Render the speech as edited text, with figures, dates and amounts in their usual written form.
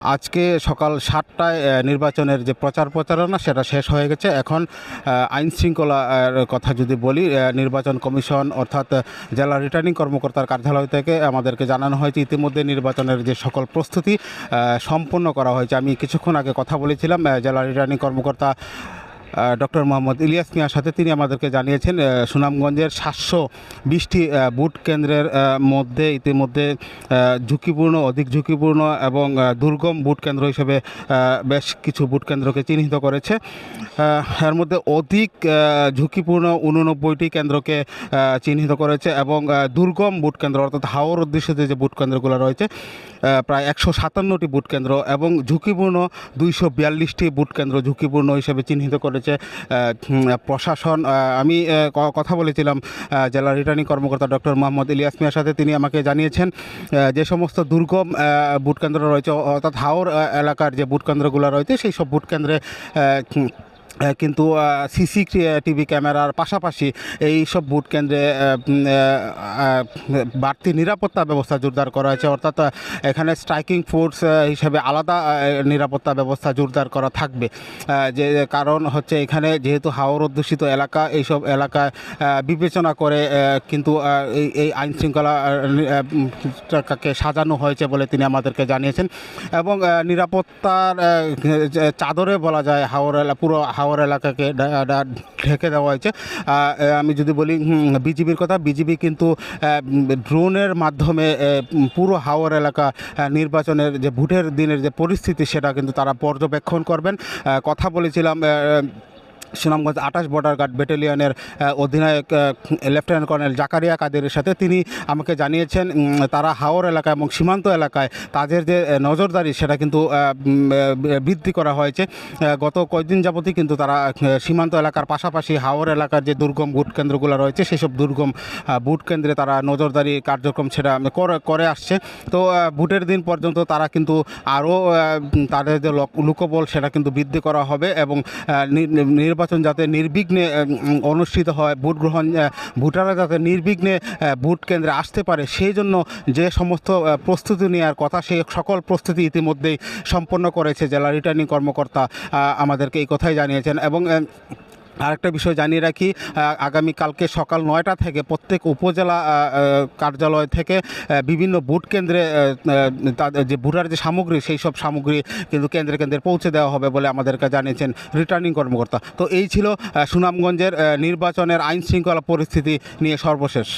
আজকে সকাল ৭টায় নির্বাচনের যে প্রচারণা সেটা শেষ হয়ে গেছে। এখন আইন শৃঙ্খলার কথা যদি বলি, নির্বাচন কমিশন অর্থাৎ জেলা রিটার্নিং কর্মকর্তার কার্যালয় থেকে আমাদেরকে জানানো হয়েছে ইতিমধ্যে নির্বাচনের যে সকল প্রস্তুতি সম্পন্ন করা হয়েছে। আমি কিছুক্ষণ আগে কথা বলেছিলাম জেলা রিটার্নিং কর্মকর্তা ডক্টর মোহাম্মদ ইলিয়াস মিয়ার সাথে। তিনি আমাদেরকে জানিয়েছেন সুনামগঞ্জের 720টি বুথ কেন্দ্রের মধ্যে ইতিমধ্যে ঝুঁকিপূর্ণ, অধিক ঝুঁকিপূর্ণ এবং দুর্গম বুথ কেন্দ্র হিসেবে বেশ কিছু বুথ কেন্দ্রকে চিহ্নিত করেছে। এর মধ্যে অধিক ঝুঁকিপূর্ণ 89টি কেন্দ্রকে চিহ্নিত করেছে এবং দুর্গম বুথ কেন্দ্র অর্থাৎ হাওর অধ্যুষিত যে বুথ কেন্দ্রগুলো রয়েছে প্রায় 157টি বুথ কেন্দ্র এবং ঝুঁকিপূর্ণ 242টি বুথ কেন্দ্র ঝুঁকিপূর্ণ হিসেবে চিহ্নিত করেছে প্রশাসন। আমি কথা বলেছিলাম জেলা রিটার্নিং কর্মকর্তা ডক্টর মোহাম্মদ ইলিয়াস মিয়ার সাথে। তিনি আমাকে জানিয়েছেন যে সমস্ত দুর্গম বুথ কেন্দ্র রয়েছে অর্থাৎ হাওর এলাকার যে বুথ কেন্দ্রগুলো রয়েছে সেই সব বুথ কেন্দ্রে কিন্তু সিসিটিভি ক্যামেরার পাশাপাশি এই সব বুথ কেন্দ্রে বাড়তি নিরাপত্তা ব্যবস্থা জোরদার করা হয়েছে। অর্থাৎ এখানে স্ট্রাইকিং ফোর্স হিসেবে আলাদা নিরাপত্তা ব্যবস্থা জোরদার করা থাকবে। যে কারণ হচ্ছে এখানে যেহেতু হাওর অধ্যুষিত এলাকা, এইসব এলাকায় বিবেচনা করে কিন্তু এই আইন শৃঙ্খলাকে সাজানো হয়েছে বলে তিনি আমাদেরকে জানিয়েছেন। এবং নিরাপত্তার চাদরে বলা যায় পুরো হাওর এলাকাকে ঢেকে দেওয়া হয়েছে। আমি যদি বলি বিজিবির কথা, বিজিবি কিন্তু ড্রোনের মাধ্যমে পুরো হাওর এলাকা নির্বাচনের যে ভোটের দিনের যে পরিস্থিতি সেটা কিন্তু তারা পর্যবেক্ষণ করবেন। কথা বলেছিলাম সুনামগঞ্জ 28 বর্ডার গার্ড ব্যাটালিয়নের অধিনায়ক লেফটেন্যান্ট কর্নেল জাকারিয়া কাদেরের সাথে। তিনি আমাকে জানিয়েছেন তারা হাওর এলাকা এবং সীমান্ত এলাকায় তাদের যে নজরদারি সেটা কিন্তু বৃদ্ধি করা হয়েছে। গত কয়েকদিন যাবতই কিন্তু তারা সীমান্ত এলাকার পাশাপাশি হাওর এলাকার যে দুর্গম ভোট কেন্দ্রগুলো রয়েছে সেসব দুর্গম ভোট কেন্দ্রে তারা নজরদারি কার্যক্রম সেটা করে আসছে। তো ভোটের দিন পর্যন্ত তারা কিন্তু আরও তাদের যে লোকবল সেটা কিন্তু বৃদ্ধি করা হবে এবং নির্বাচন যাতে নির্বিঘ্নে অনুষ্ঠিত হয়, ভোট গ্রহণ ভোটাররা যাতে নির্বিঘ্নে ভোট কেন্দ্রে আসতে পারে সেই জন্য যে সমস্ত প্রস্তুতি নেওয়ার কথা সেই সকল প্রস্তুতি ইতিমধ্যেই সম্পন্ন করেছে জেলা রিটার্নিং কর্মকর্তা। আমাদেরকে এই কথাই জানিয়েছেন। এবং আরেকটা বিষয় জানিয়ে রাখি, আগামীকালকে সকাল 9টা থেকে প্রত্যেক উপজেলা কার্যালয় থেকে বিভিন্ন ভোট কেন্দ্রে তাদের যে ভোটার যে সামগ্রী সেই সব সামগ্রী কিন্তু কেন্দ্রে কেন্দ্রে পৌঁছে দেওয়া হবে বলে আমাদেরকে জানিয়েছেন রিটার্নিং কর্মকর্তা। তো এই ছিল সুনামগঞ্জের নির্বাচনের আইন শৃঙ্খলা পরিস্থিতি নিয়ে সর্বশেষ।